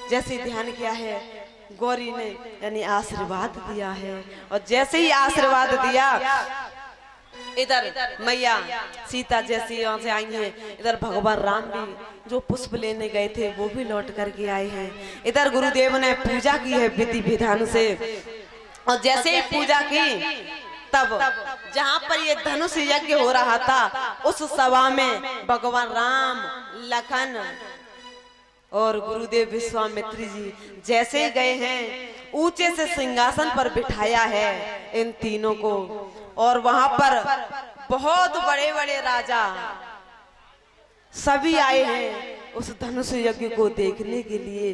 जैसे ध्यान किया है, गौरी ने यानी आशीर्वाद दिया है। और जैसे ही आशीर्वाद दिया, इधर मैया सीता जैसी यहाँ से आई हैं, इधर भगवान राम भी जो पुष्प लेने गए थे वो भी लौट करके आए हैं। इधर गुरुदेव ने पूजा की है विधि विधान से। और जैसे ही पूजा की, तब जहाँ पर ये धनुष यज्ञ हो रहा था, उस सभा में भगवान राम, लखन और गुरुदेव विश्वामित्र जी जैसे ही गए हैं, ऊंचे से सिंहासन पर बिठाया है इन तीनों को। और वहां पर बहुत बड़े बड़े राजा सभी आए हैं उस धनुष यज्ञ को देखने के लिए।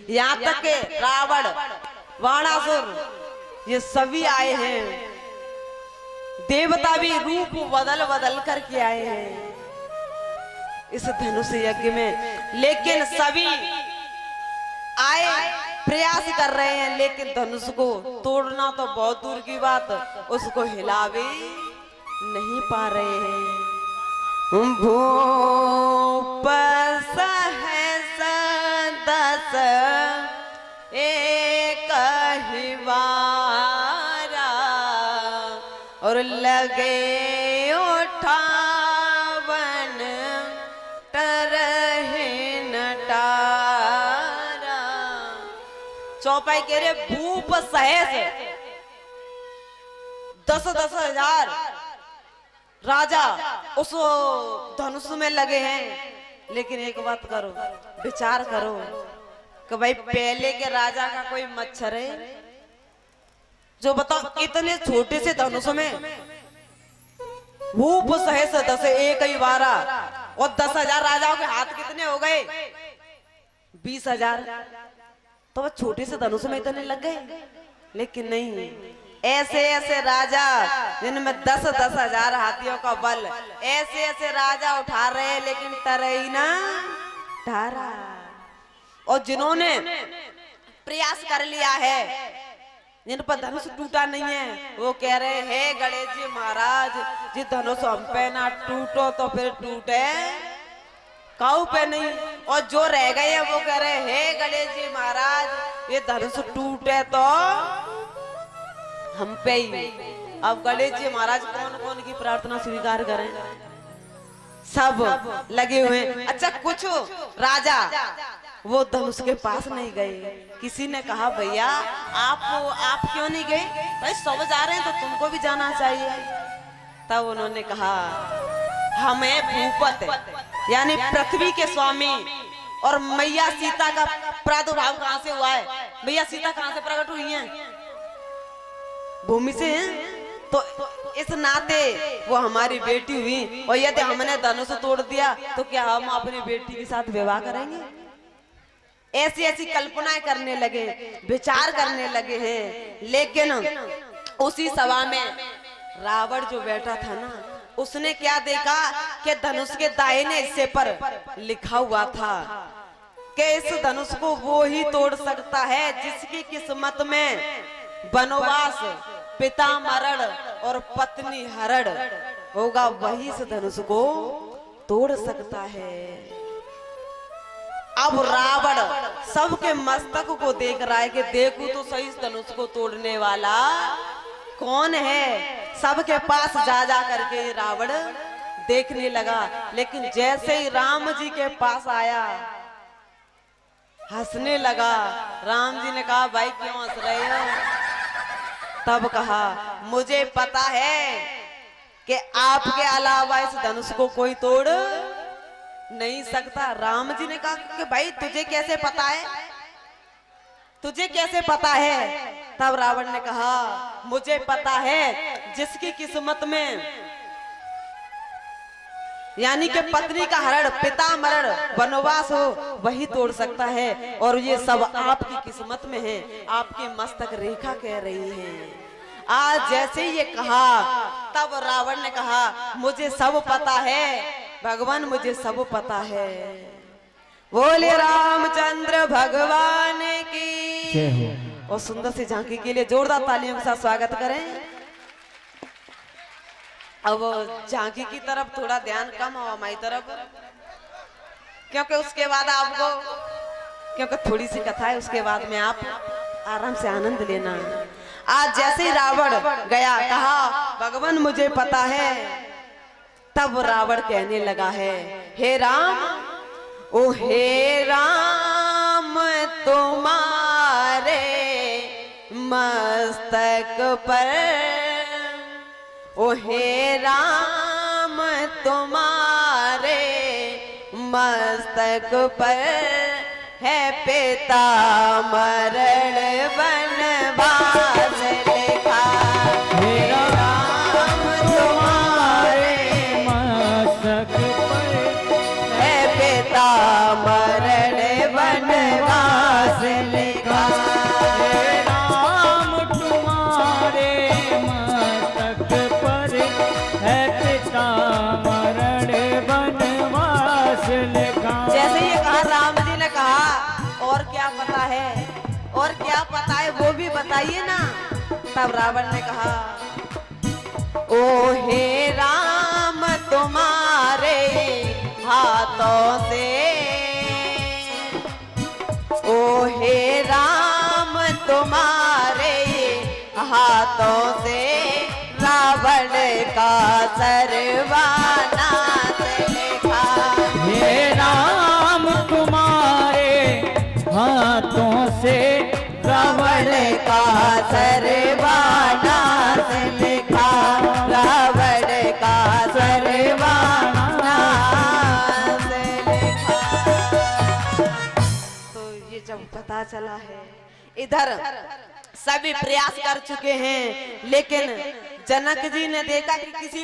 यहाँ तक के रावण, वाणासुर, ये सभी आए हैं। देवता भी रूप बदल बदल करके आए हैं इस धनुष यज्ञ में। लेकिन सभी आए, प्रयास कर रहे हैं, लेकिन धनुष को तोड़ना तो बहुत दूर की बात, उसको हिला भी नहीं पा रहे हैं। भूप सहस दस एक ही वारा, और लगे उठावन तरहे नटारा। चौपाई कह रहे भूप सहस 10-10 हजार राजा उस धनुष में लगे हैं। लेकिन एक बात करो, विचार करो कि भाई पहले के राजा का कोई मच्छर है जो बताओ इतने छोटे से धनुष में भूप सहस 10 एक ही वारा, और 10,000 राजाओं के हाथ कितने हो गए? 20,000। तो वह छोटे से धनुष में इतने लग गए। लेकिन नहीं, ऐसे ऐसे राजा जिनमें 10-10 हजार हाथियों का बल, ऐसे ऐसे राजा उठा रहे हैं, लेकिन टरे ही ना ठारा। और जिन्होंने प्रयास कर लिया है, जिन पर धनुष टूटा नहीं है, वो कह रहे हैं गणेश जी महाराज जी, धनुष हम पे ना टूटो तो फिर टूटे काऊ पे नहीं। और जो रह गए हैं वो कह रहे हैं गणेश जी महाराज ये धनुष टूटे तो हम पे ही। अब गणेश जी महाराज कौन कौन की प्रार्थना स्वीकार करें? सब लगे हुए। अच्छा, कुछ राजा वो धनुष के पास नहीं गए। किसी ने कहा भैया आप क्यों नहीं गए? भाई सब जा रहे हैं तो तुमको भी जाना चाहिए। तब उन्होंने कहा हमें भूपत यानी पृथ्वी के स्वामी और मैया सीता का प्रादुर्भाव कहाँ से हुआ है? मैया सीता कहाँ से प्रकट हुई हैं? भूमि से हैं। तो इस नाते वो हमारी बेटी हुई, और यदि हमने धनुष तोड़ दिया तो क्या हम अपनी बेटी के साथ विवाह करेंगे? ऐसी ऐसी कल्पनाएं करने लगे, विचार करने लगे हैं। लेकिन उसी सभा में रावण जो बैठा था ना, उसने क्या देखा कि धनुष के दाहिने हिस्से पर लिखा हुआ था कि इस धनुष को वो ही तोड़ सकता है जिसकी किस्मत में वनवास, पिता मरण और पत्नी हरण होगा, वही इस धनुष को तोड़ सकता है। अब रावण सबके मस्तक को देख रहा है कि देखो तो सही इस धनुष को तोड़ने वाला कौन है। सबके पास जा जा करके रावण देखने लगा। लेकिन जैसे ही राम जी के पास आया, हंसने लगा। राम जी ने कहा भाई क्यों हंस रहे हो? तब कहा मुझे पता है कि आपके अलावा इस धनुष को कोई तोड़ नहीं सकता। राम जी ने कहा कि भाई तुझे कैसे पता है? तुझे कैसे पता है? तब रावण ने कहा मुझे पता है जिसकी किस्मत में यानी कि पत्नी का हरण, पिता मरण, वनवास हो, वही तोड़ सकता है। और ये सब आपकी किस्मत में है, आपकी मस्तक रेखा कह रही है। आज जैसे ये कहा, तब रावण ने कहा मुझे सब पता है भगवान, मुझे सब पता है। बोले रामचंद्र भगवान की जय हो। और सुंदर सी झांकी के लिए जोरदार तालियों के साथ स्वागत करें। अब झांकी की तरफ थोड़ा ध्यान कम हो हमारी तरफ, क्योंकि उसके बाद आपको क्योंकि थोड़ी सी कथा है, उसके बाद में आप आराम से आनंद लेना। आज जैसे ही रावण गया, कहा भगवान मुझे पता है, तब रावण कहने लगा है, हे राम, ओ हे राम, तुम्हारे मस्तक पर, ओ हे राम, तुम्हारे मस्तक पर है पीताम्बर वनवास लिखा। हे राम, तुम्हारे मस्तक पर है पीताम्बर वनवास लिखा। हे राम, तुम्हारे मस्तक पर है पीताम्बर वनवास लिखा। जैसे ये कहा, राम जी ने कहा और क्या पता है, और क्या पता है वो भी बताइए ना। तब रावण ने कहा, ओ हे राम, तुम्हारे हाथों से, ओ हे राम, तुम्हारे हाथों से रावण का सर्वनाश लिखा। हे राम, तुम्हारे हाथों से रावण का सर्वनाश लिखा, रावण का सर्वनाश लिखा। तो ये जब पता चला है, इधर सभी प्रयास कर चुके हैं, लेकिन जनक जी ने देखा कि किसी